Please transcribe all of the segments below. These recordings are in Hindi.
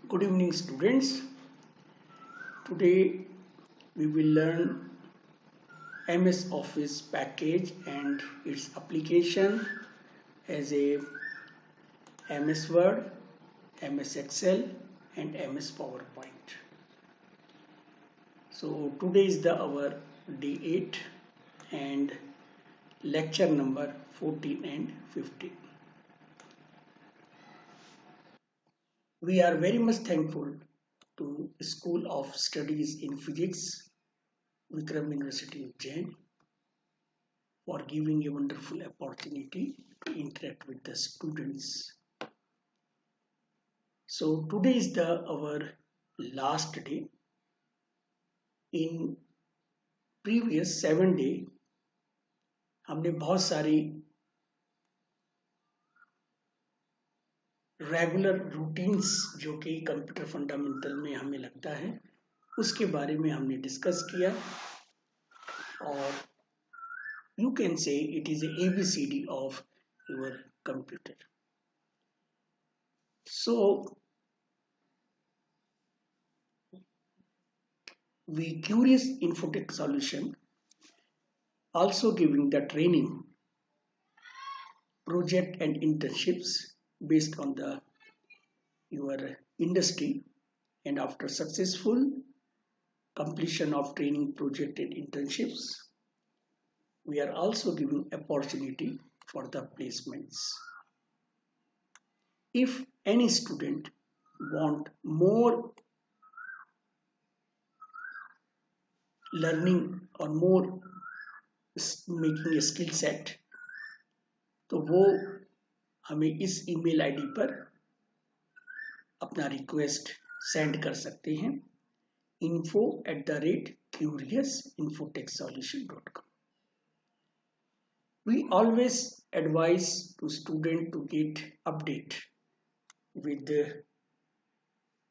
Good evening, students. Today we will learn MS Office package and its application as a MS Word, MS Excel and MS PowerPoint. So today is our day 8 and lecture number 14 and 15. We are very much thankful to School of Studies in Physics, Vikram University, Ujjain, for giving a wonderful opportunity to interact with the students. So today is our last day. In previous 7 days, हमने बहुत सारी रेगुलर रूटीन्स जो कि कंप्यूटर फंडामेंटल में हमें लगता है उसके बारे में हमने डिस्कस किया और you can say it is a ABCD of your computer. So we Curious Infotech Solution also giving the training, project and internships based on your industry, and after successful completion of training, project and internships, we are also giving opportunity for the placements. If any student want more learning or more making a skill set, तो वो हमें इस ईमेल आईडी पर अपना रिक्वेस्ट सेंड कर सकते हैं info@curiousinfotechsolution.com. We always advise to student to get update with the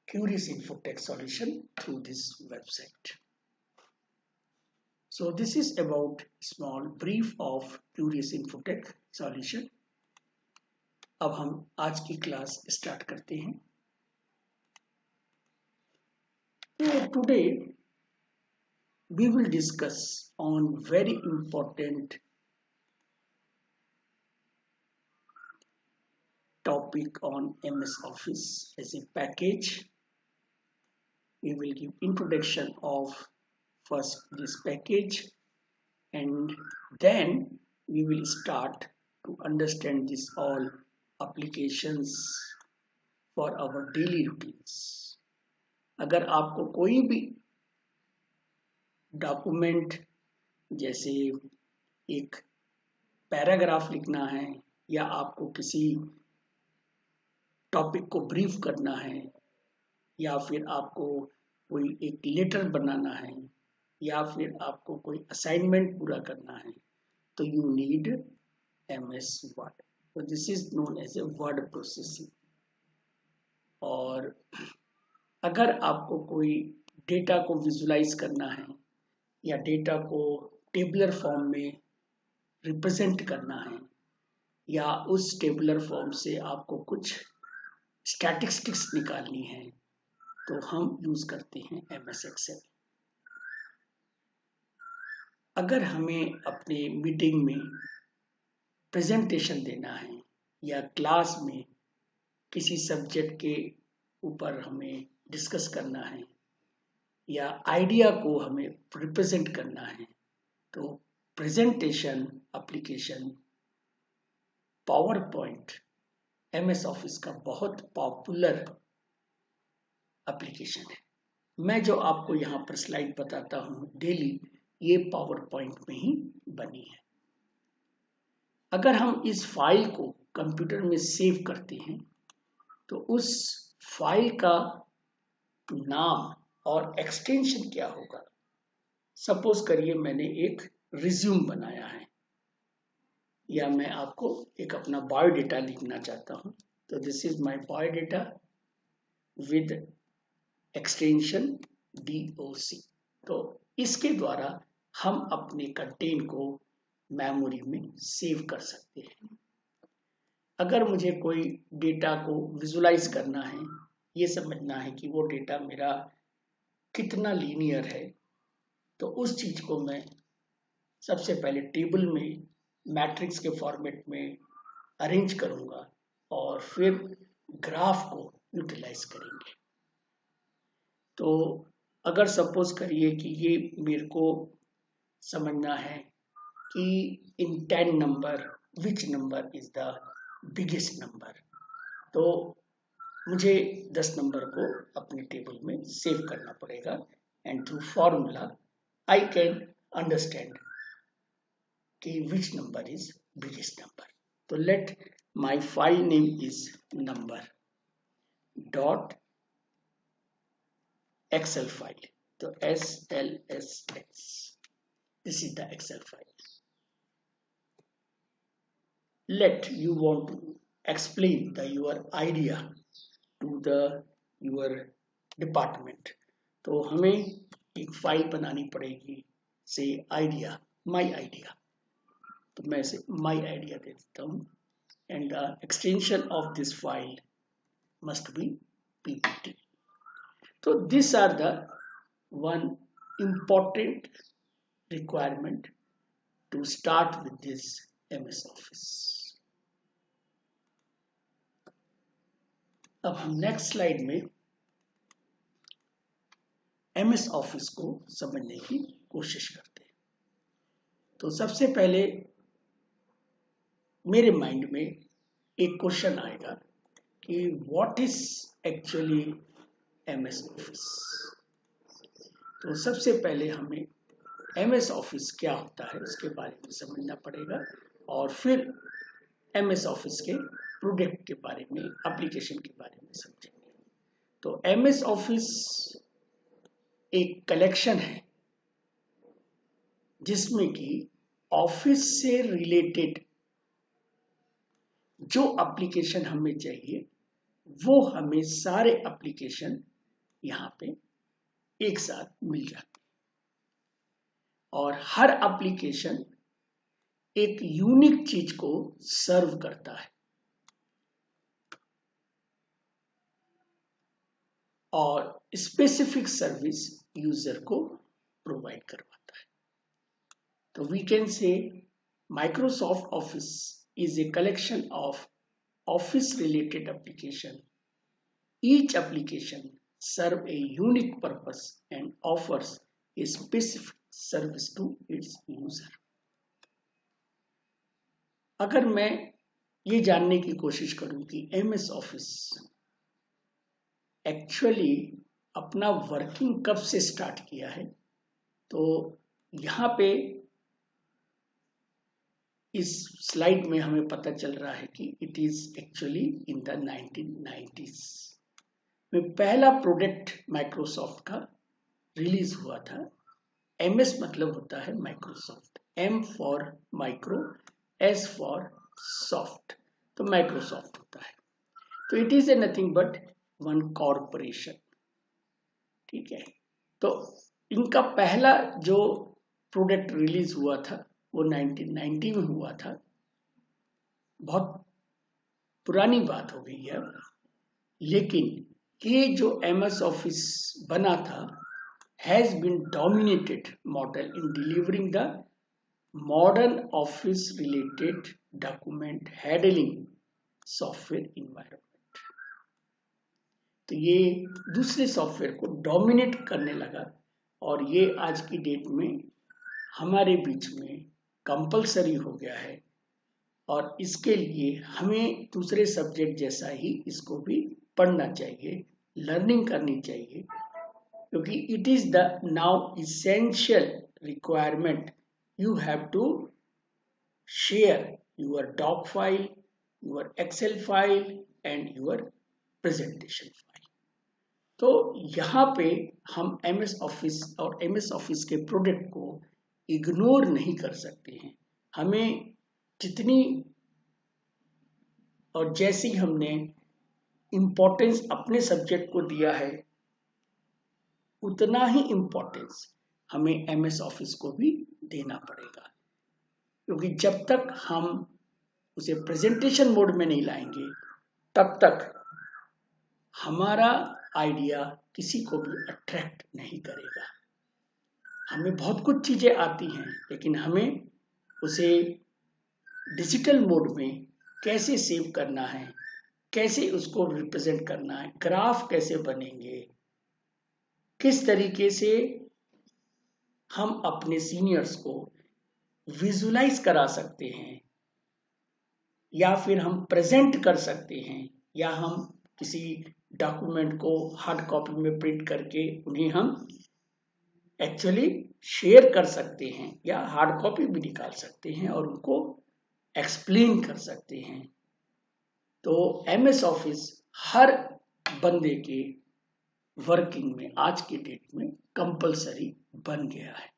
Curious Infotech Solution through this website. So this is about small brief of Curious Infotech Solution. अब हम आज की क्लास स्टार्ट करते हैं. So today we will discuss on very important topic on MS Office as a package. We will give introduction of first this package and then we will start to understand this all applications for our daily routines. अगर आपको कोई भी डॉक्यूमेंट जैसे एक पैराग्राफ लिखना है या आपको किसी टॉपिक को ब्रीफ करना है या फिर आपको कोई एक लेटर बनाना है या फिर आपको कोई असाइनमेंट पूरा करना है तो यू नीड MS वर्ड. तो this is known as a word processing. और अगर आपको कोई डेटा को विजुलाइज करना है या डेटा को टेबुलर फॉर्म में रिप्रेजेंट करना है या उस टेबुलर फॉर्म से आपको कुछ स्टैटिस्टिक्स निकालनी है तो हम यूज करते हैं MS Excel. अगर हमें अपने मीटिंग में प्रेजेंटेशन देना है या क्लास में किसी सब्जेक्ट के ऊपर हमें डिस्कस करना है या आइडिया को हमें रिप्रेजेंट करना है तो presentation application power point MS office का बहुत पॉपुलर एप्लीकेशन है. मैं जो आपको यहाँ पर स्लाइड बताता हूँ डेली ये पावर पॉइंट में ही बनी है. अगर हम इस फाइल को कंप्यूटर में सेव करते हैं तो उस फाइल का नाम और एक्सटेंशन क्या होगा. सपोज करिए मैंने एक रिज्यूम बनाया है या मैं आपको एक अपना बायोडेटा लिखना चाहता हूं तो this is my biodata with extension DOC. तो इसके द्वारा हम अपने कंटेंट को मेमोरी में सेव कर सकते हैं. अगर मुझे कोई डेटा को विजुलाइज करना है ये समझना है कि वो डेटा मेरा कितना लीनियर है, तो उस चीज को मैं सबसे पहले टेबल में मैट्रिक्स के फॉर्मेट में अरेंज करूंगा और फिर ग्राफ को यूटिलाइज करेंगे। तो अगर सपोज करिए कि ये मेरे को समझना है कि इन 10 number which number is the biggest number, तो मुझे 10 नंबर को अपने टेबल में सेव करना पड़ेगा and through formula I can understand कि which number is biggest number. तो let my file name is number dot Excel file, तो SLSX, this is the Excel file. Let you want to explain your idea to your department, तो हमें एक फाइल बनानी पड़ेगी से आइडिया, माई आइडिया, तो मैं इसे माई आइडिया दे देता हूँ and the extension of this file must be PPT। तो these are the one important requirement to start with this MS Office। अब हम नेक्स्ट स्लाइड में MS Office को समझने की कोशिश करते हैं। तो सबसे पहले मेरे माइंड में एक क्वेश्चन आएगा कि what is actually MS Office। तो सबसे पहले हमें MS Office क्या होता है उसके बारे में समझना पड़ेगा और फिर MS Office के प्रोडक्ट के बारे में, एप्लीकेशन के बारे में समझेंगे। तो MS Office एक कलेक्शन है जिसमें कि ऑफिस से रिलेटेड जो एप्लीकेशन हमें चाहिए वो हमें सारे एप्लीकेशन यहाँ पे एक साथ मिल जाते हैं और हर एप्लीकेशन एक यूनिक चीज को सर्व करता है और स्पेसिफिक सर्विस यूजर को प्रोवाइड करवाता है। तो we can say Microsoft office is a collection of office related application. Each application serves a unique purpose and offers a specific service to its user. अगर मैं ये जानने की कोशिश करूं कि MS Office एक्चुअली अपना वर्किंग कब से स्टार्ट किया है, तो यहाँ पे इस स्लाइड में हमें पता चल रहा है कि it is actually in the 1990s में पहला प्रोडक्ट माइक्रोसॉफ्ट का रिलीज हुआ था। MS मतलब होता है Microsoft, M for micro, S for soft, तो माइक्रोसॉफ्ट होता है। तो it is A nothing but one corporation, ठीक है। तो इनका पहला जो प्रोडक्ट रिलीज हुआ था वो 1990 में हुआ था। बहुत पुरानी बात हो गई है, लेकिन ये जो MS Office बना था has been dominated model in delivering the modern office related document handling software environment. तो ये दूसरे सॉफ्टवेयर को डोमिनेट करने लगा और ये आज की डेट में हमारे बीच में कंपलसरी हो गया है और इसके लिए हमें दूसरे सब्जेक्ट जैसा ही इसको भी पढ़ना चाहिए, लर्निंग करनी चाहिए, क्योंकि it is the now essential requirement. You have to share your doc file, your Excel file and your presentation file. तो यहाँ पे हम MS Office और MS Office के प्रोडक्ट को इग्नोर नहीं कर सकते हैं। हमें जितनी और जैसी हमने इम्पोर्टेंस अपने सब्जेक्ट को दिया है उतना ही इम्पोर्टेंस हमें MS Office को भी देना पड़ेगा, क्योंकि जब तक हम उसे प्रेजेंटेशन मोड में नहीं लाएंगे तब तक हमारा आइडिया किसी को भी अट्रैक्ट नहीं करेगा। हमें बहुत कुछ चीजें आती हैं, लेकिन हमें उसे डिजिटल मोड में कैसे सेव करना है, कैसे उसको रिप्रेजेंट करना है, ग्राफ कैसे बनेंगे, किस तरीके से हम अपने सीनियर्स को विजुलाइज करा सकते हैं, या फिर हम प्रेजेंट कर सकते हैं, या हम किसी डॉक्यूमेंट को हार्ड कॉपी में प्रिंट करके उन्हें हम एक्चुअली शेयर कर सकते हैं, या हार्ड कॉपी भी निकाल सकते हैं और उनको एक्सप्लेन कर सकते हैं। तो एमएस ऑफिस हर बंदे के वर्किंग में आज के डेट में कंपलसरी बन गया है।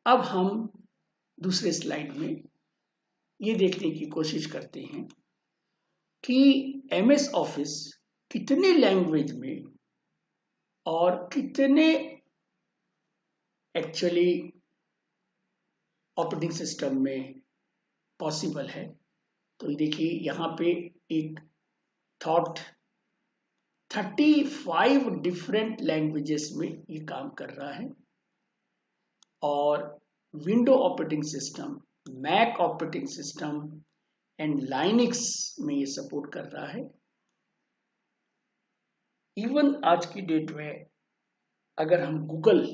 अब हम दूसरे स्लाइड में ये देखने की कोशिश करते हैं कि एमएस ऑफिस कितने लैंग्वेज में और कितने एक्चुअली ऑपरेटिंग सिस्टम में पॉसिबल है। तो देखिए यहाँ पे एक थॉट 35 डिफरेंट लैंग्वेजेस में ये काम कर रहा है, और window operating system, Mac operating system and Linux में ये सपोर्ट कर रहा है। इवन आज की डेट में अगर हम गूगल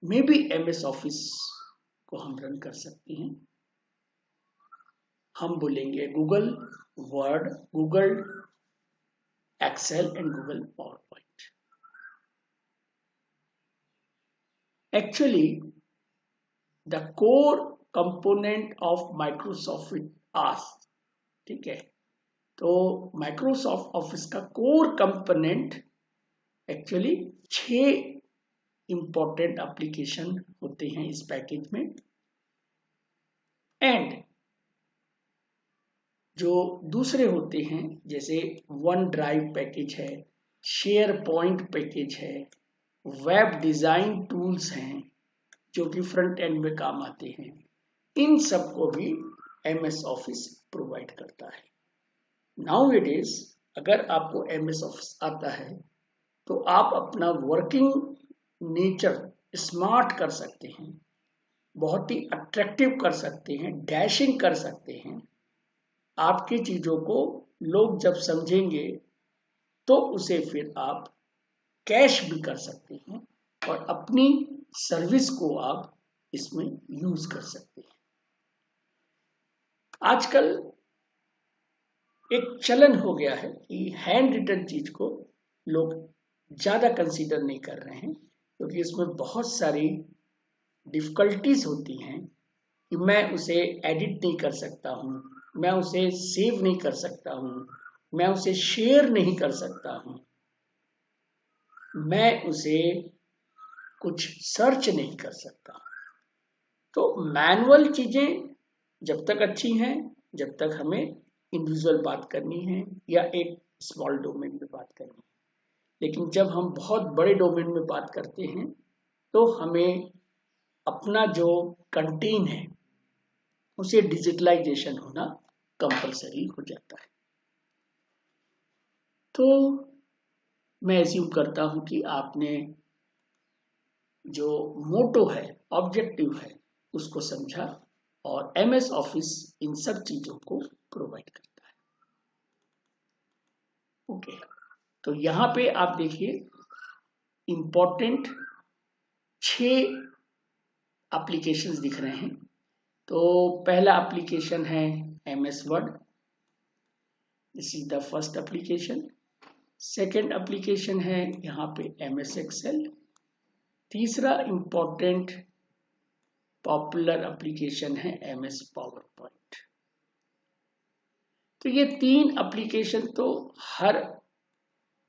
में भी एमएस ऑफिस को हम रन कर सकते हैं। हम बोलेंगे Google Word, Google Excel and Google PowerPoint. Actually the core component of Microsoft as, ठीक है। तो माइक्रोसॉफ्ट ऑफिस का core component actually 6 important application होते हैं इस पैकेज में, एंड जो दूसरे होते हैं जैसे वन ड्राइव पैकेज है, शेयर पॉइंट पैकेज है, वेब डिजाइन टूल्स हैं जो कि फ्रंट एंड में काम आते हैं, इन सबको भी एमएस ऑफिस प्रोवाइड करता है। नाउ इट इज, अगर आपको एमएस ऑफिस आता है तो आप अपना वर्किंग नेचर स्मार्ट कर सकते हैं, बहुत ही अट्रैक्टिव कर सकते हैं, डैशिंग कर सकते हैं। आपकी चीजों को लोग जब समझेंगे तो उसे फिर आप कैश भी कर सकते हैं और अपनी सर्विस को आप इसमें यूज कर सकते हैं। आजकल एक चलन हो गया है कि हैंड रिटन चीज को लोग ज्यादा कंसीडर नहीं कर रहे हैं, क्योंकि इसमें बहुत सारी डिफिकल्टीज होती हैं कि मैं उसे एडिट नहीं कर सकता हूं, मैं उसे सेव नहीं कर सकता हूं, मैं उसे शेयर नहीं कर सकता हूं, मैं उसे कुछ सर्च नहीं कर सकता। तो मैनुअल चीजें जब तक अच्छी हैं, जब तक हमें इंडिविजुअल बात करनी है या एक स्मॉल डोमेन में बात करनी है, लेकिन जब हम बहुत बड़े डोमेन में बात करते हैं तो हमें अपना जो कंटेन है उसे डिजिटलाइजेशन होना कंपलसरी हो जाता है। तो मैं एज्यूम करता हूं कि आपने जो मोटो है, ऑब्जेक्टिव है, उसको समझा, और एमएस ऑफिस इन सब चीजों को प्रोवाइड करता है। ओके, तो यहां पे आप देखिए इंपॉर्टेंट 6 एप्लीकेशंस दिख रहे हैं। तो पहला एप्लीकेशन है MS word, this is the first application. Second application है यहाँ पे एमएस एक्सेल। तीसरा इंपॉर्टेंट पॉपुलर एप्लीकेशन है एमएस पावर पॉइंट। तो ये 3 एप्लीकेशन तो हर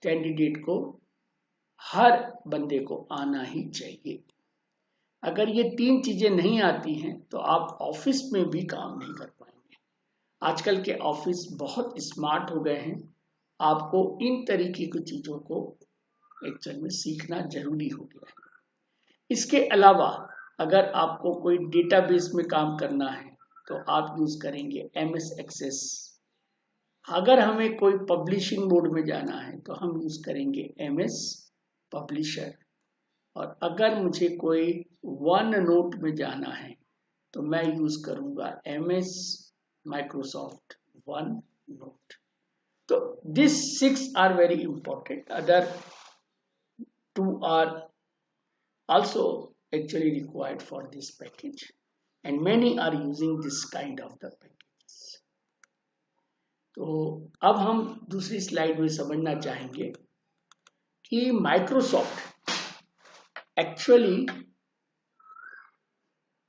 कैंडिडेट को, हर बंदे को आना ही चाहिए। अगर ये 3 चीजें नहीं आती हैं तो आप ऑफिस में भी काम नहीं कर पाएंगे। आजकल के ऑफिस बहुत स्मार्ट हो गए हैं, आपको इन तरीके की चीजों को एक्चुअल में सीखना जरूरी हो गया है। इसके अलावा अगर आपको कोई डेटाबेस में काम करना है तो आप यूज करेंगे एमएस एक्सेस, अगर हमें कोई पब्लिशिंग मोड में जाना है तो हम यूज करेंगे MS पब्लिशर, और अगर मुझे कोई वन नोट में जाना है तो मैं यूज करूंगा MS माइक्रोसॉफ्ट वन नोट। तो this 6 are very important, other 2 are also actually required for this package and many are using this kind of the packages. तो अब हम दूसरी स्लाइड में समझना चाहेंगे कि माइक्रोसॉफ्ट एक्चुअली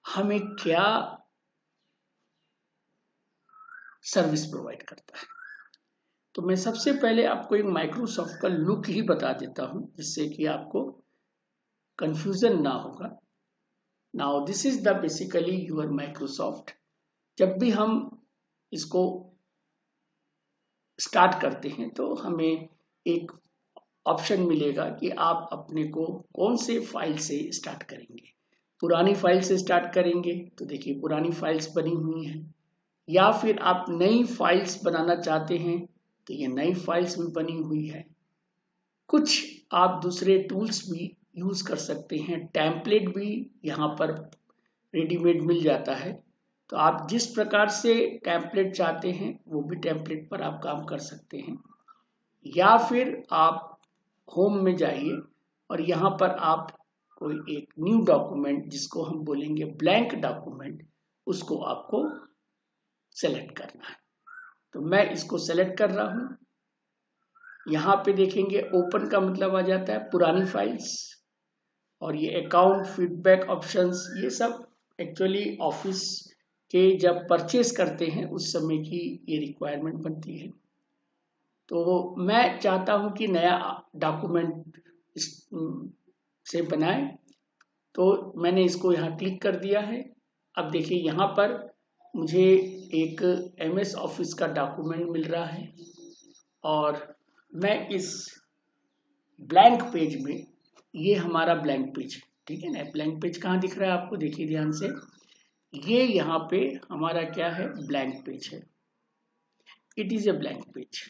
हमें क्या सर्विस प्रोवाइड करता है। तो मैं सबसे पहले आपको एक माइक्रोसॉफ्ट का लुक ही बता देता हूं जिससे कि आपको कंफ्यूजन ना होगा। Now this is the basically your Microsoft. जब भी हम इसको स्टार्ट करते हैं तो हमें एक ऑप्शन मिलेगा कि आप अपने को कौन से फाइल से स्टार्ट करेंगे। पुरानी फाइल से स्टार्ट करेंगे तो देखिए पुरानी फाइल्स बनी हुई हैं, या फिर आप नई फाइल्स बनाना चाहते हैं तो ये नई फाइल्स भी बनी हुई है। कुछ आप दूसरे टूल्स भी यूज कर सकते हैं, टेम्पलेट भी यहाँ पर रेडीमेड मिल जाता है। तो आप जिस प्रकार से टेम्पलेट चाहते हैं वो भी टेम्पलेट पर आप काम कर सकते हैं, या फिर आप होम में जाइए और यहाँ पर आप कोई एक न्यू डॉक्यूमेंट जिसको हम बोलेंगे ब्लैंक डॉक्यूमेंट, उसको आपको सेलेक्ट करना है। तो मैं इसको सेलेक्ट कर रहा हूं। यहाँ पे देखेंगे ओपन का मतलब आ जाता है पुरानी फाइल्स, और ये अकाउंट फीडबैक ऑप्शंस ये सब एक्चुअली ऑफिस के जब परचेस करते हैं उस समय की ये रिक्वायरमेंट बनती है। तो मैं चाहता हूं कि नया डॉक्यूमेंट से बनाए, तो मैंने इसको यहाँ क्लिक कर दिया है। अब देखिए यहाँ पर मुझे एक MS ऑफिस का डॉक्यूमेंट मिल रहा है, और मैं इस ब्लैंक पेज में, ये हमारा ब्लैंक पेज, ठीक है ना। ब्लैंक पेज कहाँ दिख रहा है आपको, देखिए ध्यान से, ये यहाँ पे हमारा क्या है, ब्लैंक पेज है। It is a blank page.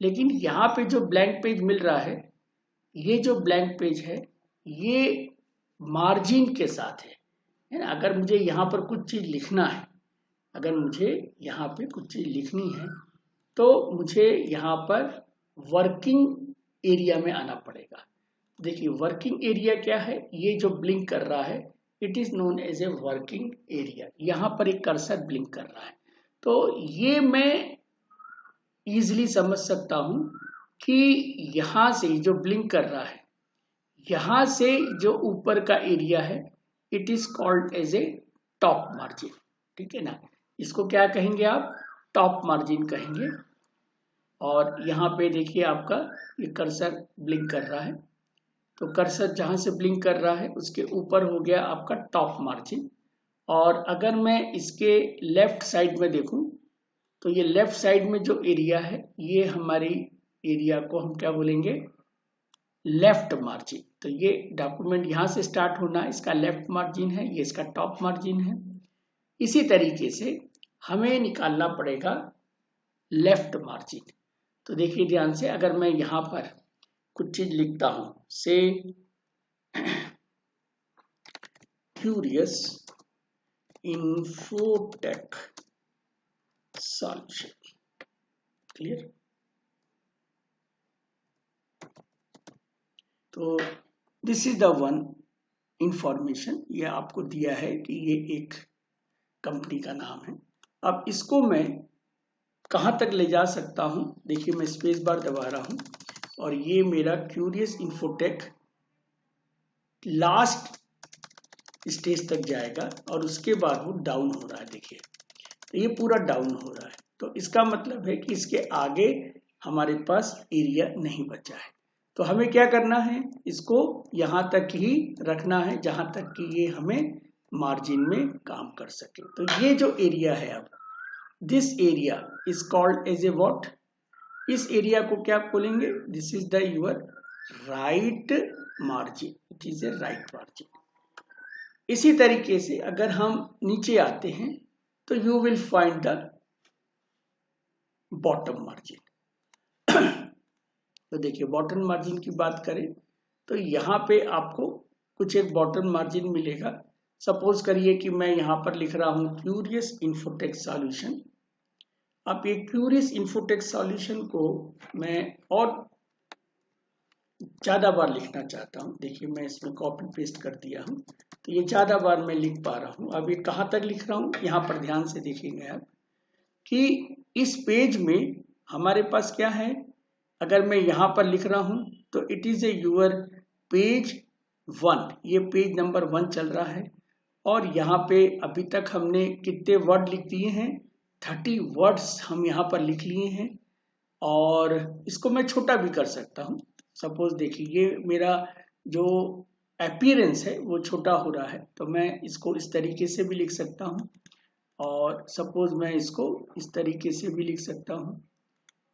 लेकिन यहाँ पे जो ब्लैंक पेज मिल रहा है, ये जो ब्लैंक पेज है ये मार्जिन के साथ है ना। अगर मुझे यहाँ पर कुछ चीज लिखना है, अगर मुझे यहाँ पे कुछ चीज लिखनी है तो मुझे यहाँ पर वर्किंग एरिया में आना पड़ेगा। देखिए वर्किंग एरिया क्या है, ये जो ब्लिंक कर रहा है it is known as a working area. यहाँ पर एक कर्सर ब्लिंक कर रहा है, तो ये मैं इजीली समझ सकता हूं कि यहां से जो ब्लिंक कर रहा है, यहां से जो ऊपर का एरिया है it is called as a top margin, ठीक है ना। इसको क्या कहेंगे आप, टॉप मार्जिन कहेंगे। और यहाँ पे देखिए आपका ये कर्सर ब्लिंक कर रहा है, तो कर्सर जहां से ब्लिंक कर रहा है उसके ऊपर हो गया आपका टॉप मार्जिन। और अगर मैं इसके लेफ्ट साइड में देखूं तो ये लेफ्ट साइड में जो एरिया है ये हमारी एरिया को हम क्या बोलेंगे, लेफ्ट मार्जिन। तो ये डॉक्यूमेंट यहां से स्टार्ट होना, इसका लेफ्ट मार्जिन है, ये इसका टॉप मार्जिन है। इसी तरीके से हमें निकालना पड़ेगा लेफ्ट मार्जिन। तो देखिए ध्यान से, अगर मैं यहां पर कुछ चीज लिखता हूं, से क्यूरियस इन्फोटेक सॉल्यूशन, क्लियर। तो this is the one information, ये आपको दिया है कि ये एक कंपनी का नाम है। अब इसको मैं कहां तक ले जा सकता हूं, देखिए मैं स्पेस बार दबा रहा हूं और ये मेरा क्यूरियस इन्फोटेक लास्ट स्टेज तक जाएगा और उसके बाद वो डाउन हो रहा है। देखिए तो ये पूरा डाउन हो रहा है, तो इसका मतलब है कि इसके आगे हमारे पास एरिया नहीं बचा है। तो हमें क्या करना है, इसको यहां तक ही रखना है जहां तक कि ये हमें मार्जिन में काम कर सके। तो ये जो एरिया है, अब this area is called as a what, इस एरिया को क्या बोलेंगे, this is the your right margin, it is a right margin. इसी तरीके से अगर हम नीचे आते हैं तो you will find the bottom margin. तो देखिए बॉटम मार्जिन की बात करें तो यहाँ पे आपको कुछ एक बॉटम मार्जिन मिलेगा। सपोज करिए कि मैं यहाँ पर लिख रहा हूँ क्यूरियस इन्फोटेक्स सॉल्यूशन। अब ये क्यूरियस इन्फोटेक्स सॉल्यूशन को मैं और ज्यादा बार लिखना चाहता हूँ। देखिए मैं इसमें कॉपी पेस्ट कर दिया हूँ, तो ये ज्यादा बार मैं लिख पा रहा हूँ। अब ये कहाँ तक लिख रहा हूँ, यहाँ पर ध्यान से देखेंगे आप कि इस पेज में हमारे पास क्या है। अगर मैं यहाँ पर लिख रहा हूँ तो it is a your page 1, ये पेज नंबर 1 चल रहा है। और यहाँ पे अभी तक हमने कितने वर्ड लिख दिए हैं, 30 वर्ड्स हम यहाँ पर लिख लिए हैं। और इसको मैं छोटा भी कर सकता हूँ। सपोज देखिए ये मेरा जो अपीयरेंस है वो छोटा हो रहा है, तो मैं इसको इस तरीके से भी लिख सकता हूँ। और सपोज मैं इसको इस तरीके से भी लिख सकता हूँ।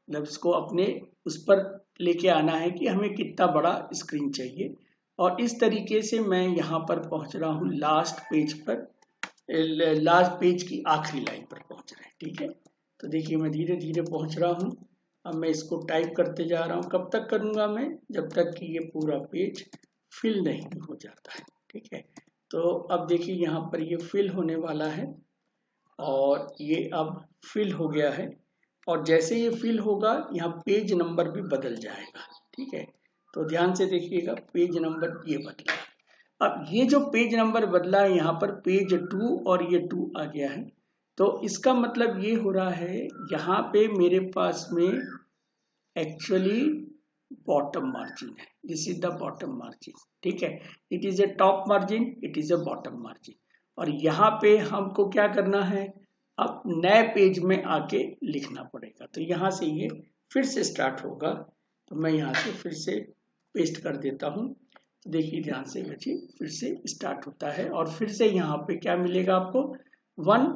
मतलब इसको अपने उस पर लेके आना है कि हमें कितना बड़ा स्क्रीन चाहिए। और इस तरीके से मैं यहाँ पर पहुँच रहा हूँ लास्ट पेज पर, लास्ट पेज की आखिरी लाइन पर पहुँच रहा है। ठीक है, तो देखिए मैं धीरे धीरे पहुँच रहा हूँ। अब मैं इसको टाइप करते जा रहा हूँ। कब तक करूँगा मैं, जब तक कि ये पूरा पेज फिल नहीं हो जाता है। ठीक है, तो अब देखिए यहाँ पर ये फिल होने वाला है और ये अब फिल हो गया है। और जैसे ये फिल होगा यहाँ पेज नंबर भी बदल जाएगा। ठीक है, तो ध्यान से देखिएगा, पेज नंबर ये बदला। अब ये जो पेज नंबर बदला है यहाँ पर पेज 2 और ये 2 आ गया है। तो इसका मतलब ये हो रहा है यहाँ पे मेरे पास में एक्चुअली बॉटम मार्जिन है। This is the bottom margin. ठीक है, it is A top margin, it is A bottom margin. और यहाँ पे हमको क्या करना है, अब नए पेज में आके लिखना पड़ेगा। तो यहाँ से ये फिर से स्टार्ट होगा। तो मैं यहाँ से फिर से पेस्ट कर देता हूँ। तो देखिए ध्यान से बच्चे, फिर से स्टार्ट होता है और फिर से यहाँ पे क्या मिलेगा आपको, 1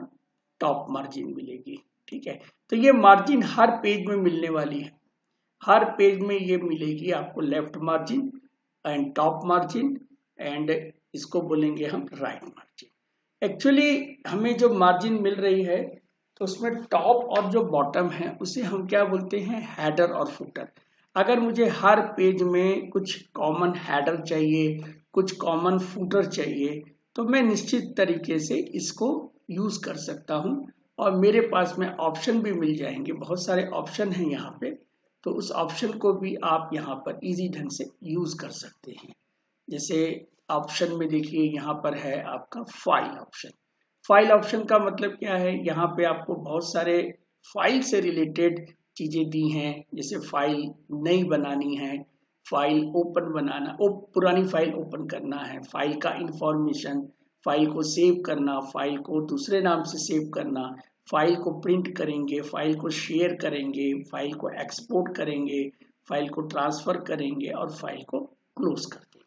टॉप मार्जिन मिलेगी। ठीक है, तो ये मार्जिन हर पेज में मिलने वाली है। हर पेज में ये मिलेगी आपको left margin and top margin and इसको बोलेंगे हम राइट मार्जिन। एक्चुअली हमें जो मार्जिन मिल रही है तो उसमें टॉप और जो बॉटम है उसे हम क्या बोलते हैं, हेडर और फुटर। अगर मुझे हर पेज में कुछ कॉमन हेडर चाहिए, कुछ कॉमन फुटर चाहिए, तो मैं निश्चित तरीके से इसको यूज कर सकता हूं। और मेरे पास में ऑप्शन भी मिल जाएंगे, बहुत सारे ऑप्शन हैं यहाँ पे। तो उस ऑप्शन को भी आप यहाँ पर इजी ढंग से यूज कर सकते हैं। जैसे ऑप्शन में देखिए यहाँ पर है आपका फाइल ऑप्शन। फाइल ऑप्शन का मतलब क्या है, यहाँ पे आपको बहुत सारे फाइल से रिलेटेड चीजें दी हैं। जैसे फाइल नई बनानी है, फाइल ओपन बनाना, पुरानी फाइल ओपन करना है, फाइल का इंफॉर्मेशन, फाइल को सेव करना, फाइल को दूसरे नाम से सेव करना, फाइल को प्रिंट करेंगे, फाइल को शेयर करेंगे, फाइल को एक्सपोर्ट करेंगे, फाइल को ट्रांसफर करेंगे और फाइल को क्लोज कर देंगे।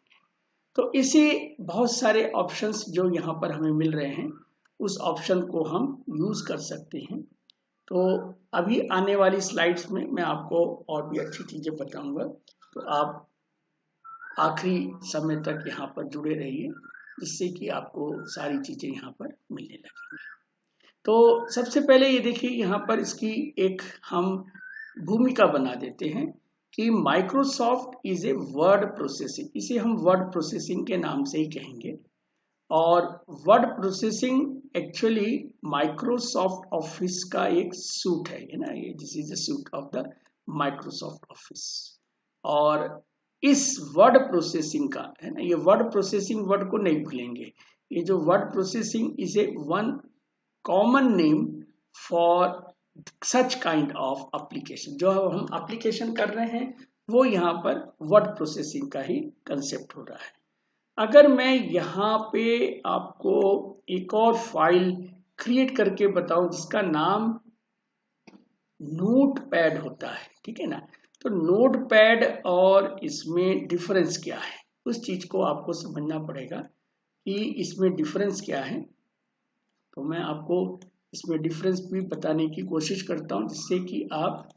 तो इसी बहुत सारे ऑप्शंस जो यहाँ पर हमें मिल रहे हैं, उस ऑप्शन को हम यूज कर सकते हैं। तो अभी आने वाली स्लाइड्स में मैं आपको और भी अच्छी चीजें बताऊंगा। तो आप आखिरी समय तक यहाँ पर जुड़े रहिए, जिससे कि आपको सारी चीजें यहाँ पर मिलने लगेंगी। तो सबसे पहले ये देखिए यहाँ पर इसकी एक हम भूमिका बना देते हैं कि Microsoft is a word processing. इसे हम वर्ड प्रोसेसिंग के नाम से ही कहेंगे। और word processing actually Microsoft Office का एक सूट है ना, ये this is the suit of the Microsoft office. और इस वर्ड प्रोसेसिंग का है ना, ये वर्ड प्रोसेसिंग वर्ड को नहीं भूलेंगे। ये जो word processing is a one common name for such kind of application. जो हम एप्लीकेशन कर रहे हैं वो यहाँ पर वर्ड प्रोसेसिंग का ही कंसेप्ट हो रहा है। अगर मैं यहाँ पे आपको एक और फाइल क्रिएट करके बताऊं जिसका नाम नोटपैड होता है, ठीक है ना, तो नोटपैड और इसमें डिफरेंस क्या है, उस चीज को आपको समझना पड़ेगा कि इसमें डिफरेंस क्या है। तो मैं आपको इसमें डिफरेंस भी बताने की कोशिश करता हूं, जिससे कि आप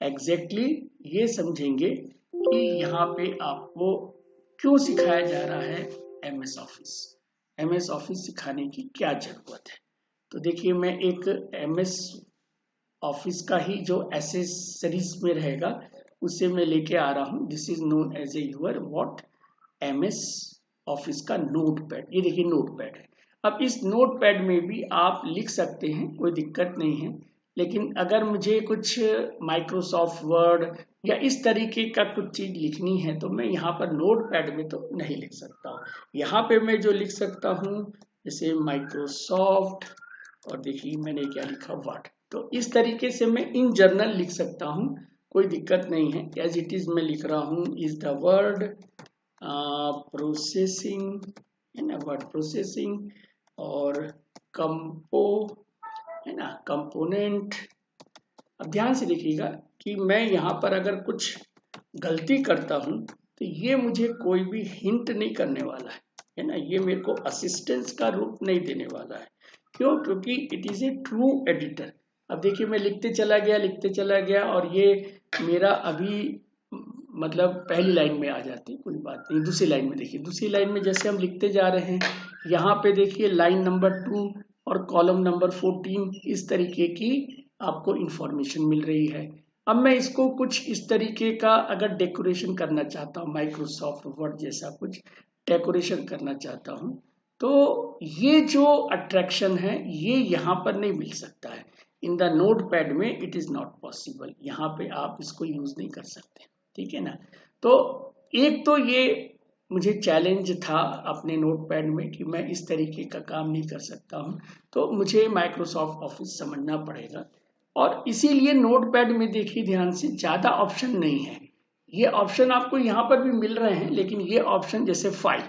एग्जैक्टली ये समझेंगे कि यहाँ पे आपको क्यों सिखाया जा रहा है एमएस ऑफिस। एमएस ऑफिस सिखाने की क्या जरूरत है। तो देखिए मैं एक एमएस ऑफिस का ही जो एसेसरीज में रहेगा उसे मैं लेके आ रहा हूं। This is known as a your what MS office का नोटपैड। ये देखिए नोटपैड है। अब इस नोटपैड में भी आप लिख सकते हैं, कोई दिक्कत नहीं है, लेकिन अगर मुझे कुछ माइक्रोसॉफ्ट वर्ड या इस तरीके का कुछ चीज लिखनी है तो मैं यहाँ पर नोटपैड में तो नहीं लिख सकता हूँ। यहाँ पे मैं जो लिख सकता हूँ जैसे माइक्रोसॉफ्ट, और देखिए मैंने क्या लिखा, वर्ड। तो इस तरीके से मैं इन जर्नल लिख सकता हूँ, कोई दिक्कत नहीं है। एज इट इज मैं लिख रहा हूँ इज द वर्ड प्रोसेसिंग, है ना, वर्ड प्रोसेसिंग, और कंपो, है ना, कंपोनेंट। अब ध्यान से देखिएगा कि मैं यहाँ पर अगर कुछ गलती करता हूँ तो ये मुझे कोई भी हिंट नहीं करने वाला है ना, ये मेरे को असिस्टेंस का रूप नहीं देने वाला है। क्यों? क्योंकि it is A true editor. अब देखिए मैं लिखते चला गया और ये मेरा अभी मतलब पहली लाइन में आ जाती, कोई बात नहीं। दूसरी लाइन में देखिए, दूसरी लाइन में जैसे हम लिखते जा रहे हैं, यहाँ पे देखिए लाइन नंबर 2 और कॉलम नंबर 14 इस तरीके की आपको इंफॉर्मेशन मिल रही है। अब मैं इसको कुछ इस तरीके का अगर डेकोरेशन करना चाहता हूँ, माइक्रोसॉफ्ट वर्ड जैसा कुछ डेकोरेशन करना चाहता हूँ, तो ये जो अट्रैक्शन है ये यहाँ पर नहीं मिल सकता है। इन द नोटपैड में इट इज नॉट पॉसिबल, यहाँ पे आप इसको यूज नहीं कर सकते, ठीक है ना। तो एक तो ये मुझे चैलेंज था अपने नोटपैड में कि मैं इस तरीके का काम नहीं कर सकता हूँ, तो मुझे माइक्रोसॉफ्ट ऑफिस समझना पड़ेगा। और इसीलिए नोटपैड में देखिए ध्यान से, ज्यादा ऑप्शन नहीं है। ये ऑप्शन आपको यहाँ पर भी मिल रहे हैं, लेकिन ये ऑप्शन जैसे फाइल,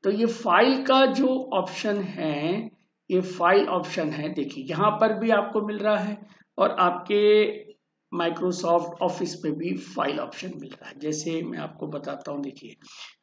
तो ये फाइल का जो ऑप्शन है, ये फाइल ऑप्शन है, देखिए यहाँ पर भी आपको मिल रहा है, और आपके माइक्रोसॉफ्ट ऑफिस में भी फाइल ऑप्शन मिल रहा है। जैसे मैं आपको बताता हूँ, देखिए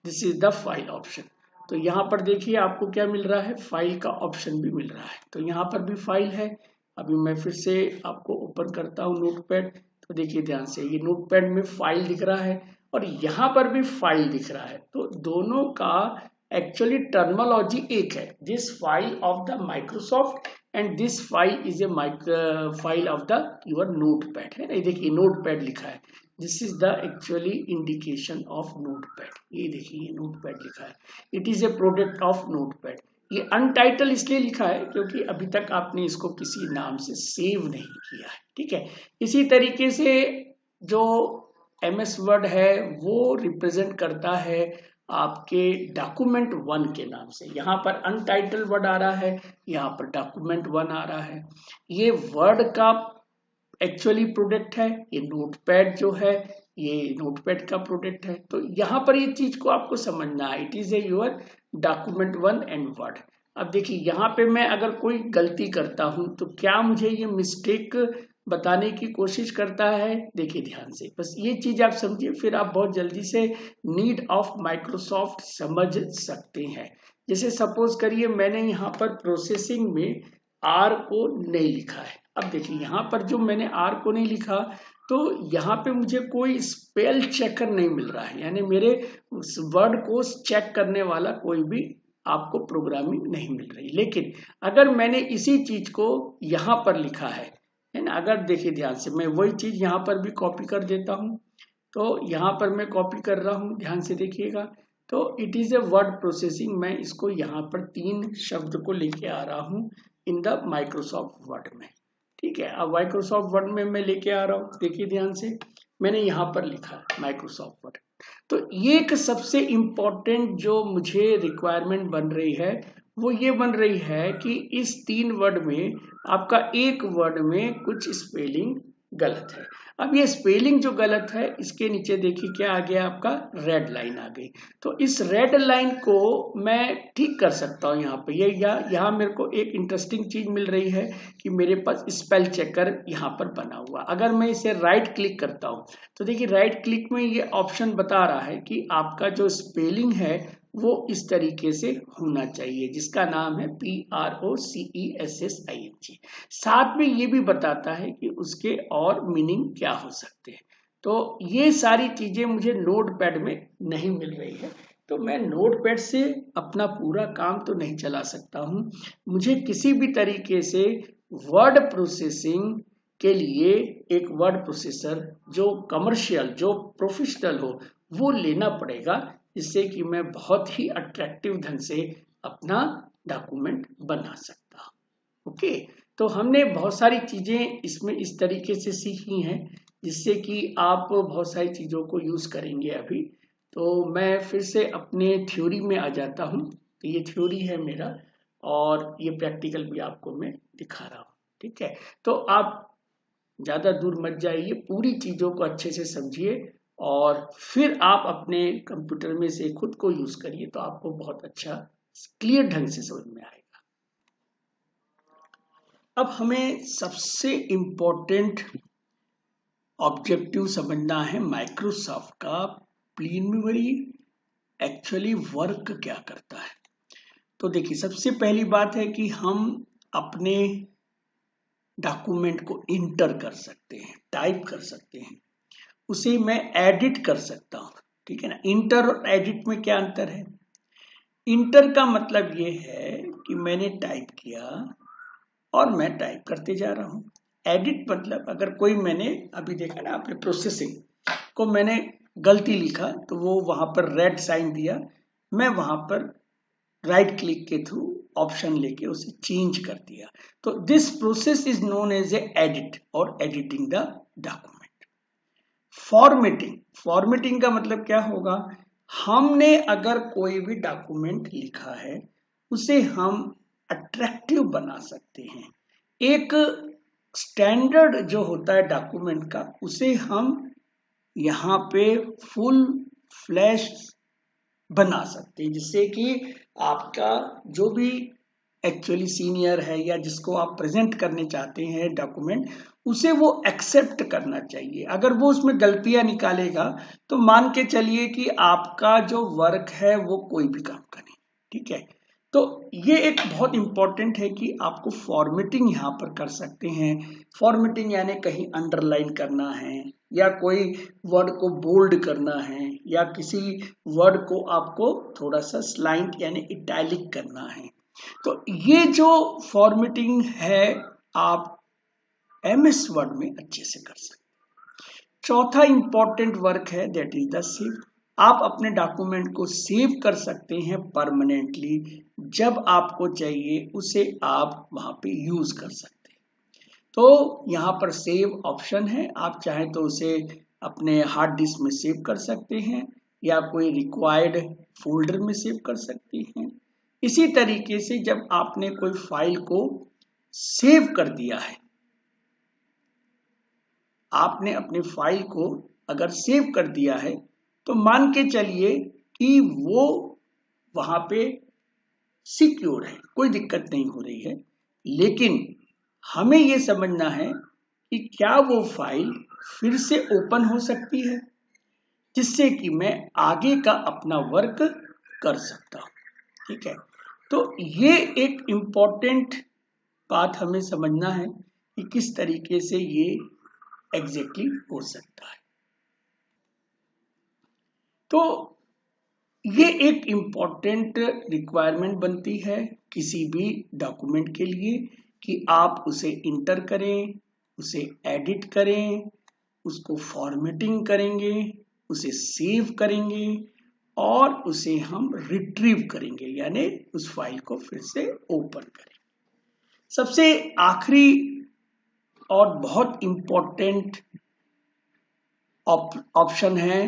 this is the file option. तो यहाँ पर देखिए आपको क्या मिल रहा है, फाइल का ऑप्शन भी मिल रहा है। तो यहाँ पर भी फाइल है। अभी मैं फिर से आपको ओपन करता हूँ नोटपैड, तो देखिए ध्यान से ये नोटपैड में फाइल दिख रहा है और यहाँ पर भी फाइल दिख रहा है। तो दोनों का एक्चुअली टर्मिनोलॉजी एक है, this file of the Microsoft and this file is a file of the your notepad, है ना। देखिए नोटपैड लिखा है, this is the actually indication of notepad. ये देखिए नोटपैड लिखा है, it is A product of notepad. ये अनटाइटल इसलिए लिखा है क्योंकि अभी तक आपने इसको किसी नाम से सेव नहीं किया है, ठीक है। इसी तरीके से जो MS वर्ड है वो रिप्रेजेंट करता है आपके डॉक्यूमेंट 1 के नाम से। यहाँ पर अनटाइटल वर्ड आ रहा है, यहाँ पर डॉक्यूमेंट 1 आ रहा है। ये वर्ड का एक्चुअली प्रोडक्ट है, ये नोटपैड जो है ये नोटपैड का प्रोडक्ट है। तो यहाँ पर ये चीज को आपको समझना है, it is A your document 1 and word. अब देखिए यहाँ पे मैं अगर कोई गलती करता हूं तो क्या मुझे ये मिस्टेक बताने की कोशिश करता है, देखिए ध्यान से, बस ये चीज आप समझिए, फिर आप बहुत जल्दी से नीड ऑफ माइक्रोसॉफ्ट समझ सकते हैं। जैसे सपोज करिए मैंने यहाँ पर प्रोसेसिंग में R को नहीं लिखा है। अब देखिए यहाँ पर जो मैंने R को नहीं लिखा, तो यहाँ पे मुझे कोई स्पेल चेकर नहीं मिल रहा है, यानी मेरे वर्ड को चेक करने वाला कोई भी आपको प्रोग्रामिंग नहीं मिल रही। लेकिन अगर मैंने इसी चीज को यहाँ पर लिखा है ना, अगर देखिए ध्यान से मैं वही चीज यहाँ पर भी कॉपी कर देता हूँ, तो यहाँ पर मैं कॉपी कर रहा हूँ, ध्यान से देखिएगा। तो it is A word processing, मैं इसको यहाँ पर 3 शब्द को लेके आ रहा हूँ इन द माइक्रोसॉफ्ट वर्ड में, ठीक है। अब माइक्रोसॉफ्ट वर्ड में मैं लेके आ रहा हूँ, देखिए ध्यान से मैंने यहाँ पर लिखा माइक्रोसॉफ्ट वर्ड। तो ये एक सबसे इंपॉर्टेंट जो मुझे रिक्वायरमेंट बन रही है वो ये बन रही है कि इस 3 वर्ड में आपका एक वर्ड में कुछ स्पेलिंग गलत है। अब ये स्पेलिंग जो गलत है इसके नीचे देखिए क्या आ गया, आपका रेड लाइन आ गई। तो इस रेड लाइन को मैं ठीक कर सकता हूँ यहाँ पे। ये यहाँ मेरे को एक इंटरेस्टिंग चीज मिल रही है कि मेरे पास स्पेल चेकर यहाँ पर बना हुआ। अगर मैं इसे राइट क्लिक करता हूँ तो देखिए राइट क्लिक में ये ऑप्शन बता रहा है कि आपका जो स्पेलिंग है वो इस तरीके से होना चाहिए, जिसका नाम है PROCESSING। साथ में ये भी बताता है कि उसके और मीनिंग क्या हो सकते हैं। तो ये सारी चीजें मुझे नोटपैड में नहीं मिल रही है, तो मैं नोटपैड से अपना पूरा काम तो नहीं चला सकता हूँ। मुझे किसी भी तरीके से वर्ड प्रोसेसिंग के लिए एक वर्ड प्रोसेसर जो कमर्शियल, जो प्रोफेशनल हो, वो लेना पड़ेगा, जिससे कि मैं बहुत ही अट्रैक्टिव ढंग से अपना डॉक्यूमेंट बना सकता हूँ। ओके, तो हमने बहुत सारी चीजें इसमें इस तरीके से सीखी हैं, जिससे कि आप बहुत सारी चीजों को यूज करेंगे अभी। तो मैं फिर से अपने थ्योरी में आ जाता हूँ। तो ये थ्योरी है मेरा, और ये प्रैक्टिकल भी आपको मैं दिखा रहा हूँ। ठीक है, तो आप ज्यादा दूर मत जाइए, पूरी चीजों को अच्छे से समझिए और फिर आप अपने कंप्यूटर में से खुद को यूज करिए, तो आपको बहुत अच्छा क्लियर ढंग से समझ में आएगा। अब हमें सबसे इम्पोर्टेंट ऑब्जेक्टिव समझना है माइक्रोसॉफ्ट का प्लेन मेमोरी एक्चुअली वर्क क्या करता है। तो देखिए, सबसे पहली बात है कि हम अपने डॉक्यूमेंट को इंटर कर सकते हैं, टाइप कर सकते हैं, उसे मैं एडिट कर सकता हूं। ठीक है ना। इंटर और एडिट में क्या अंतर है? इंटर का मतलब ये है कि मैंने टाइप किया और मैं टाइप करते जा रहा हूं। एडिट मतलब अगर कोई, मैंने अभी देखा ना आपने, प्रोसेसिंग को मैंने गलती लिखा तो वो वहां पर रेड साइन दिया, मैं वहां पर राइट क्लिक के थ्रू ऑप्शन लेके उसे चेंज कर दिया। तो this process is known as a edit और editing the document. Formatting, formatting का मतलब क्या होगा? हमने अगर कोई भी डॉक्यूमेंट लिखा है, उसे हम अट्रैक्टिव बना सकते हैं। एक स्टैंडर्ड जो होता है डॉक्यूमेंट का, उसे हम यहाँ पे फुल फ्लैश बना सकते हैं, जिससे कि आपका जो भी एक्चुअली सीनियर है या जिसको आप प्रेजेंट करने चाहते हैं डॉक्यूमेंट, उसे वो एक्सेप्ट करना चाहिए। अगर वो उसमें गलतियां निकालेगा तो मान के चलिए कि आपका जो वर्क है वो कोई भी काम का नहीं। ठीक है, तो ये एक बहुत इंपॉर्टेंट है कि आपको फॉर्मेटिंग यहाँ पर कर सकते हैं। फॉर्मेटिंग यानी कहीं अंडरलाइन करना है, या कोई वर्ड को बोल्ड करना है, या किसी वर्ड को आपको थोड़ा सा स्लाइंट यानी इटैलिक करना है। तो ये जो फॉर्मेटिंग है आप एमएस वर्ड में अच्छे से कर सकते हैं। चौथा इंपॉर्टेंट वर्क है दैट इज द सेव। आप अपने डॉक्यूमेंट को सेव कर सकते हैं परमानेंटली, जब आपको चाहिए उसे आप वहां पे यूज कर सकते हैं। तो यहाँ पर सेव ऑप्शन है, आप चाहें तो उसे अपने हार्ड डिस्क में सेव कर सकते हैं, या कोई रिक्वायर्ड फोल्डर में सेव कर सकते हैं। इसी तरीके से जब आपने कोई फाइल को सेव कर दिया है, आपने अपने फाइल को अगर सेव कर दिया है, तो मान के चलिए कि वो वहां पे सिक्योर है, कोई दिक्कत नहीं हो रही है। लेकिन हमें यह समझना है कि क्या वो फाइल फिर से ओपन हो सकती है, जिससे कि मैं आगे का अपना वर्क कर सकता हूं। ठीक है, तो ये एक इम्पॉर्टेंट बात हमें समझना है कि किस तरीके से ये एग्जैक्टली हो सकता है। तो ये एक इम्पॉर्टेंट रिक्वायरमेंट बनती है किसी भी डॉक्यूमेंट के लिए कि आप उसे इंटर करें, उसे एडिट करें, उसको फॉर्मेटिंग करेंगे, उसे सेव करेंगे और उसे हम रिट्रीव करेंगे, यानी उस फाइल को फिर से ओपन करेंगे। सबसे आखिरी और बहुत इंपॉर्टेंट ऑप्शन है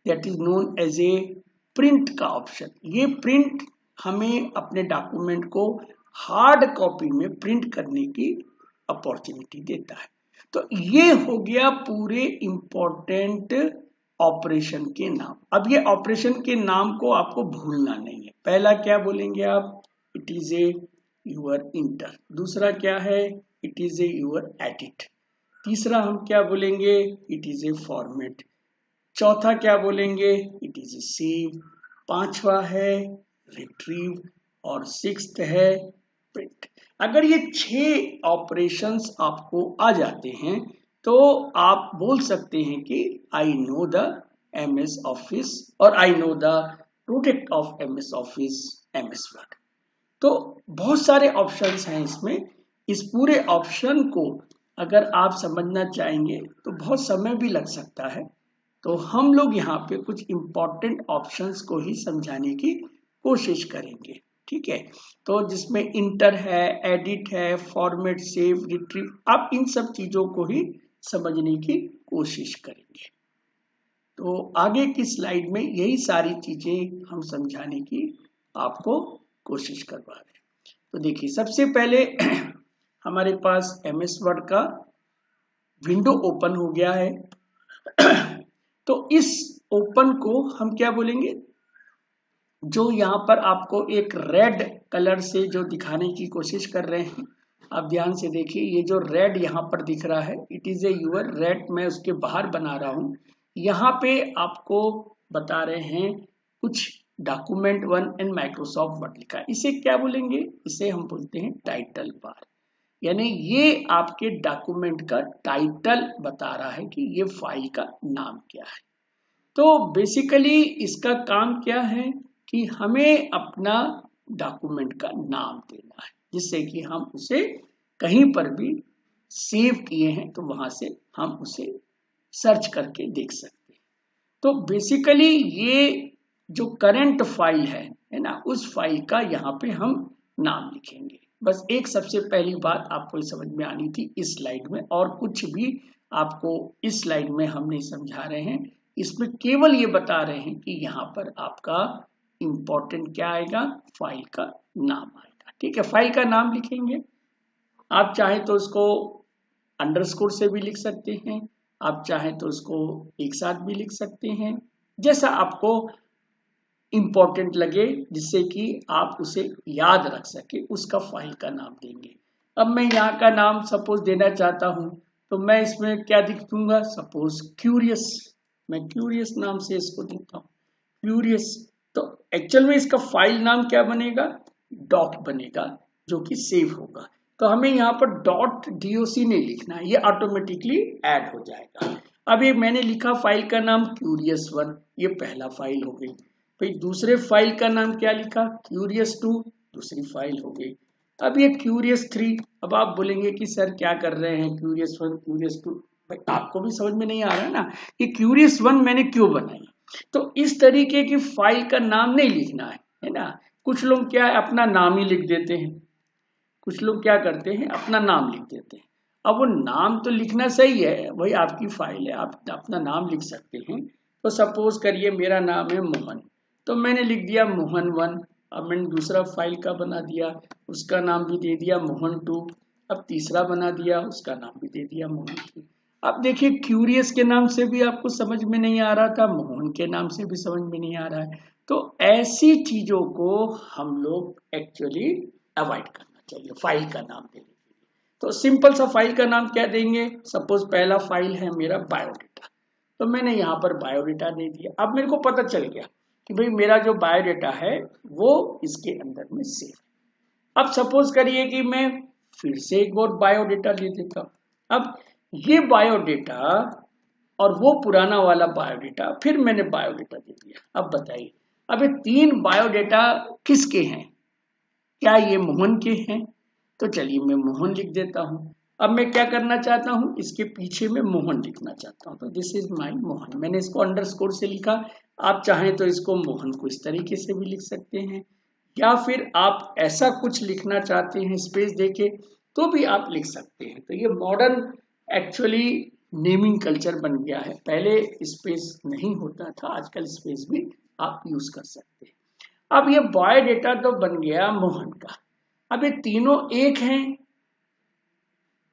that is known as a print का ऑप्शन। ये प्रिंट हमें अपने डॉक्यूमेंट को हार्ड कॉपी में प्रिंट करने की अपॉर्चुनिटी देता है। तो ये हो गया पूरे इंपॉर्टेंट ऑपरेशन के नाम। अब ये ऑपरेशन के नाम को आपको भूलना नहीं है। पहला क्या बोलेंगे आप? It is a your enter. दूसरा क्या है? It is a your edit. तीसरा हम क्या बोलेंगे? It is a format. चौथा क्या बोलेंगे? It is a save. पांचवा है रिट्रीव और सिक्स्थ है प्रिंट। अगर ये 6 ऑपरेशंस आपको आ जाते हैं तो आप बोल सकते हैं कि I know the MS Office और I know the product of MS Office, MS Word. तो बहुत सारे ऑप्शंस हैं इसमें। इस पूरे ऑप्शन को अगर आप समझना चाहेंगे तो बहुत समय भी लग सकता है, तो हम लोग यहाँ पे कुछ इम्पोर्टेंट ऑप्शंस को ही समझाने की कोशिश करेंगे, ठीक है। तो जिसमें इंटर है, एडिट है, फॉर्मेट, सेव, रिट्रीव, आप इन सब चीजों को ही समझने की कोशिश करेंगे। तो आगे की स्लाइड में यही सारी चीजें हम समझाने की आपको कोशिश करवा रहे हैं। तो देखिए, सबसे पहले हमारे पास MS वर्ड का विंडो ओपन हो गया है। तो इस ओपन को हम क्या बोलेंगे, जो यहाँ पर आपको एक रेड कलर से जो दिखाने की कोशिश कर रहे हैं, आप ध्यान से देखिए, ये जो रेड यहाँ पर दिख रहा है, it is a your red, मैं उसके बाहर बना रहा हूं। यहाँ पे आपको बता रहे हैं कुछ डॉक्यूमेंट 1 इन माइक्रोसॉफ्ट वर्ड लिखा है, इसे क्या बोलेंगे, इसे हम बोलते हैं टाइटल बार। यानी ये आपके डॉक्यूमेंट का टाइटल बता रहा है कि ये फाइल का नाम क्या है। तो बेसिकली इसका काम क्या है कि हमें अपना डॉक्यूमेंट का नाम देना है, जिससे कि हम उसे कहीं पर भी सेव किए हैं तो वहां से हम उसे सर्च करके देख सकते हैं। तो बेसिकली ये जो करंट फाइल है ना, उस फाइल का यहाँ पे हम नाम लिखेंगे। बस एक सबसे पहली बात आपको समझ में आनी थी इस स्लाइड में, और कुछ भी आपको इस स्लाइड में हम नहीं समझा रहे हैं, इसमें केवल ये बता रहे हैं कि यहाँ पर आपका इंपॉर्टेंट क्या आएगा, फाइल का नाम आएगा, ठीक है। फाइल का नाम लिखेंगे, आप चाहे तो उसको अंडरस्कोर से भी लिख सकते हैं, आप चाहे तो उसको एक साथ भी लिख सकते हैं, जैसा आपको इंपॉर्टेंट लगे, जिससे कि आप उसे याद रख सके, उसका फाइल का नाम देंगे। अब मैं यहाँ का नाम सपोज देना चाहता हूं, तो मैं इसमें क्या लिख दूंगा, सपोज क्यूरियस, मैं क्यूरियस नाम से इसको देता हूँ, क्यूरियस। तो एक्चुअल में इसका फाइल नाम क्या बनेगा, डॉट बनेगा, जो कि सेव होगा। तो हमें यहाँ पर .doc नहीं लिखना है, ये ऑटोमेटिकली ऐड हो जाएगा। अब ये मैंने लिखा फाइल का नाम Curious1, ये पहला फाइल हो गई। फिर दूसरे फाइल का नाम क्या लिखा, Curious2, दूसरी फाइल हो गई। अब ये Curious3, अब आप बोलेंगे कि सर क्या कर रहे हैं, Curious1, Curious2, भाई आपको भी समझ में नहीं आ रहा है ना कि Curious1 मैंने क्यों बनाई। तो इस तरीके की फाइल का नाम नहीं लिखना है ना। कुछ लोग क्या है, अपना नाम ही लिख देते हैं, कुछ लोग क्या करते हैं, अपना नाम लिख देते हैं। अब वो नाम तो लिखना सही है, वही आपकी फाइल है, आप अपना नाम लिख सकते हैं। तो सपोज करिए मेरा नाम है मोहन, तो मैंने लिख दिया मोहन1। अब मैंने दूसरा फाइल का बना दिया, उसका नाम भी दे दिया मोहन2। अब तीसरा बना दिया, उसका नाम भी दे दिया मोहन3। अब देखिए, क्यूरियस के नाम से भी आपको समझ में नहीं आ रहा था, मोहन के नाम से भी समझ में नहीं आ रहा है। तो ऐसी चीजों को हम लोग एक्चुअली अवॉइड करना चाहिए फाइल का नाम देने के लिए। तो सिंपल सा फाइल का नाम क्या देंगे, सपोज पहला फाइल है मेरा बायोडेटा, तो मैंने यहाँ पर बायोडेटा दे दिया। अब मेरे को पता चल गया कि भाई मेरा जो बायोडेटा है वो इसके अंदर में सेव है। अब सपोज करिए कि मैं फिर से एक और बायोडेटा दे देता हूँ। अब ये बायोडेटा और वो पुराना वाला बायोडेटा, फिर मैंने बायोडेटा दे दिया। अब बताइए, अब ये 3 बायोडेटा किसके हैं, क्या ये मोहन के हैं? तो चलिए मैं मोहन लिख देता हूं। अब मैं क्या करना चाहता हूं, इसके पीछे में मोहन लिखना चाहता हूं, तो दिस इज माय मोहन, मैंने इसको अंडरस्कोर से लिखा। आप चाहें तो इसको मोहन को इस तरीके से भी लिख सकते हैं, या फिर आप ऐसा कुछ लिखना चाहते हैं स्पेस देके तो भी आप लिख सकते हैं। तो ये मॉडर्न एक्चुअली नेमिंग कल्चर बन गया है, पहले स्पेस नहीं होता था, आजकल स्पेस भी आप यूज कर सकते हैं। अब ये बायोडेटा तो बन गया मोहन का। अब ये तीनों एक हैं,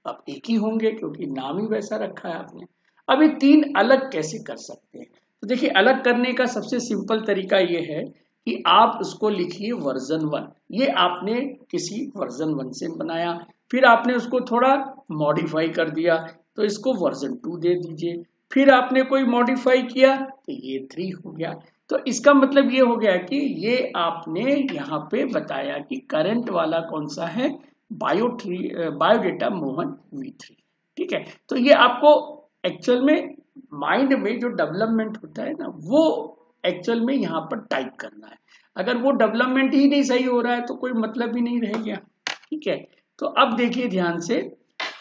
अब एक ही होंगे क्योंकि नाम ही वैसा रखा है आपने। अब ये 3 अलग कैसे कर सकते हैं, तो देखिए अलग करने का सबसे सिंपल तरीका ये है कि आप उसको लिखिए वर्जन 1। ये आपने किसी वर्जन 1 से बनाया, फिर आपने उसको थोड़ा मॉडिफाई कर दिया, तो इसको वर्जन 2 दे दीजिए। फिर आपने कोई मॉडिफाई किया तो ये 3 हो गया। तो इसका मतलब ये हो गया कि ये आपने यहाँ पे बताया कि करंट वाला कौन सा है, बायोडेटा मोहन V3, ठीक है। तो ये आपको एक्चुअल में माइंड में जो डेवलपमेंट होता है ना, वो एक्चुअल में यहाँ पर टाइप करना है। अगर वो डेवलपमेंट ही नहीं सही हो रहा है तो कोई मतलब ही नहीं रह गया, ठीक है। तो अब देखिए ध्यान से,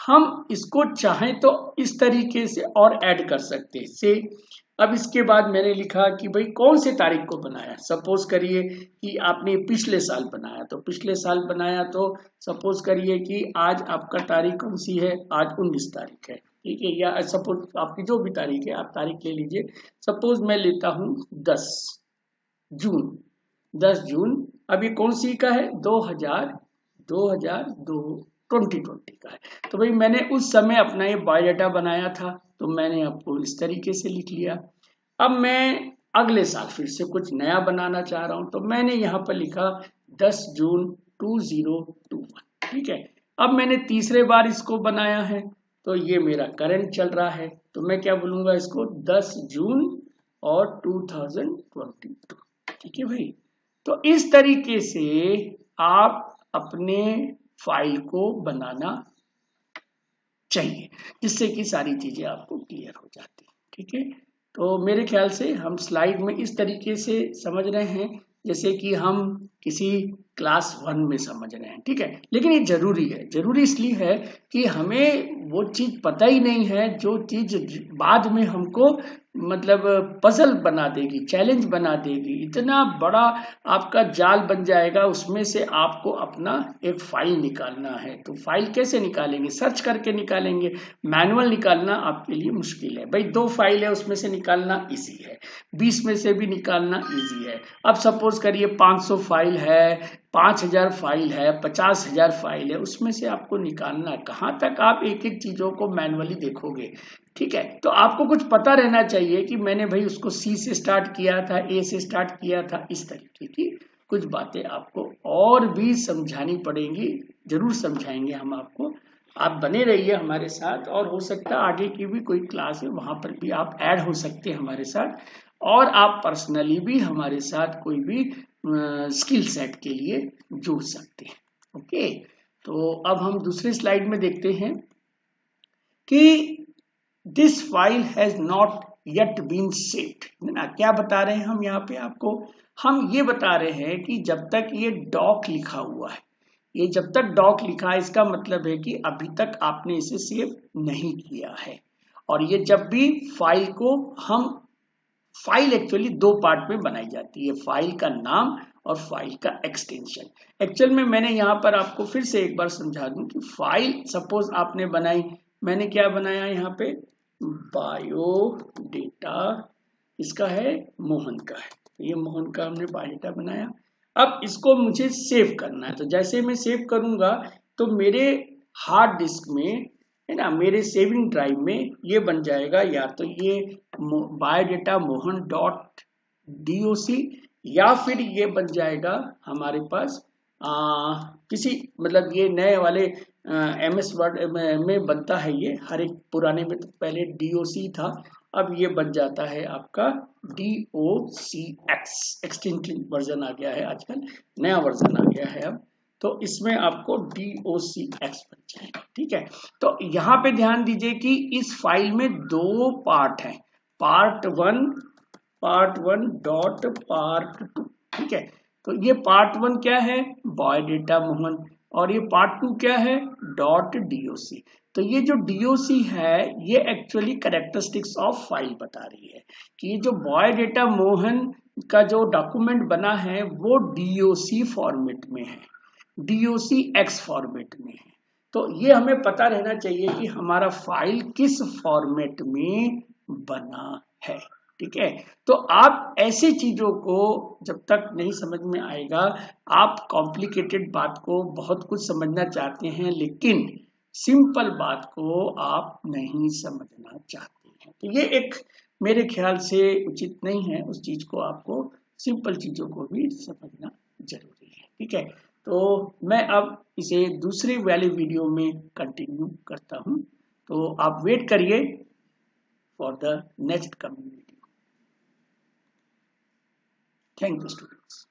हम इसको चाहें तो इस तरीके से और ऐड कर सकते हैं से। अब इसके बाद मैंने लिखा कि भाई कौन से तारीख को बनाया। सपोज करिए कि आपने पिछले साल बनाया, तो पिछले साल बनाया तो सपोज करिए कि आज आपका तारीख कौन सी है, आज 19 तारीख है, ठीक है। या सपोज आपकी जो भी तारीख है आप तारीख ले लीजिए। सपोज मैं लेता हूं 10 जून। 10 जून अभी कौन सी का है, 2020 का है। तो भाई मैंने उस समय अपना ये बायोडाटा बनाया था, तो मैंने आपको इस तरीके से लिख लिया। अब मैं अगले साल फिर से कुछ नया बनाना चाह रहा हूं, तो मैंने यहाँ पर लिखा 10 जून 2021, ठीक है। अब मैंने तीसरे बार इसको बनाया है, तो ये मेरा करंट चल रहा है, तो मैं क्या बोलूंगा इसको, 10 जून और 2022, ठीक है भाई। तो इस तरीके से आप अपने फाइल को बनाना चाहिए, जिससे कि सारी चीजें आपको क्लियर हो जाती है, ठीक है। तो मेरे ख्याल से हम स्लाइड में इस तरीके से समझ रहे हैं जैसे कि हम किसी क्लास 1 में समझ रहे हैं, ठीक है। लेकिन ये जरूरी है, जरूरी इसलिए है कि हमें वो चीज पता ही नहीं है जो चीज बाद में हमको मतलब पजल बना देगी, चैलेंज बना देगी, इतना बड़ा आपका जाल बन जाएगा। उसमें से आपको अपना एक फाइल निकालना है, तो फाइल कैसे निकालेंगे, सर्च करके निकालेंगे। मैनुअल निकालना आपके लिए मुश्किल है भाई। 2 फाइल है उसमें से निकालना इजी है, 20 में से भी निकालना इजी है। अब सपोज करिए 500 फाइल है, 5000 फाइल है, 50,000 फाइल है, उसमें से आपको निकालना, कहाँ तक आप एक एक चीजों को मैनुअली देखोगे, ठीक है। तो आपको कुछ पता रहना चाहिए कि मैंने भाई उसको सी से स्टार्ट किया था, ए से स्टार्ट किया था, इस तरीके की कुछ बातें आपको और भी समझानी पड़ेंगी। जरूर समझाएंगे हम आपको, आप बने रहिए हमारे साथ। और हो सकता है आगे की भी कोई क्लास है वहां पर भी आप ऐड हो सकते हैं हमारे साथ, और आप पर्सनली भी हमारे साथ कोई भी स्किल सेट के लिए जुड़ सकते हैं, ओके। तो अब हम दूसरे स्लाइड में देखते हैं कि this file has not yet been saved, है ना। क्या बता रहे हैं हम यहाँ पे आपको, हम ये बता रहे हैं कि जब तक ये डॉक लिखा हुआ है, ये जब तक डॉक लिखा है, इसका मतलब है कि अभी तक आपने इसे सेव नहीं किया है। और ये जब भी फाइल को हम, फाइल एक्चुअली 2 पार्ट में बनाई जाती है, फाइल का नाम और फाइल का एक्सटेंशन। एक्चुअल में मैंने यहाँ पर आपको फिर से एक बार समझा दूं कि फाइल सपोज आपने बनाई, मैंने क्या बनाया यहाँ पे, बायोडेटा, इसका है मोहन का है, ये मोहन का हमने बायोडेटा बनाया। अब इसको मुझे सेव करना है, तो जैसे मैं सेव करूंगा तो मेरे हार्ड डिस्क में, है ना, मेरे सेविंग ड्राइव में ये बन जाएगा, या तो ये बायोडेटा मोहन डॉट DOC, या फिर ये बन जाएगा हमारे पास किसी, मतलब ये नए वाले MS वर्ड में बनता है ये, हर एक, पुराने में तो पहले DOC था, अब ये बन जाता है आपका DOCX, एक्सटेंशन वर्जन आ गया है आजकल, नया वर्जन आ गया है अब, तो इसमें आपको DOCX बन जाएगा, ठीक है। तो यहाँ पे ध्यान दीजिए कि इस फाइल में 2 पार्ट हैं, पार्ट 1 डॉट पार्ट 2, ठीक है। तो ये पार्ट 1 क्या है, बायोडेटा मोहन, और ये पार्ट 2 क्या है, डॉट DOC। तो ये जो DOC है ये एक्चुअली कैरेक्टरिस्टिक्स ऑफ फाइल बता रही है कि ये जो बायोडेटा मोहन का जो डॉक्यूमेंट बना है वो DOC फॉर्मेट में है, DOCX फॉर्मेट में है। तो ये हमें पता रहना चाहिए कि हमारा फाइल किस फॉर्मेट में बना है, ठीक है। तो आप ऐसी चीजों को जब तक नहीं समझ में आएगा, आप कॉम्प्लिकेटेड बात को बहुत कुछ समझना चाहते हैं लेकिन सिंपल बात को आप नहीं समझना चाहते हैं, तो ये एक मेरे ख्याल से उचित नहीं है। उस चीज को आपको, सिंपल चीजों को भी समझना जरूरी है, ठीक है। तो मैं अब इसे दूसरे वाले वीडियो में कंटिन्यू करता हूं, तो आप वेट करिए for the next coming video. Thank you students.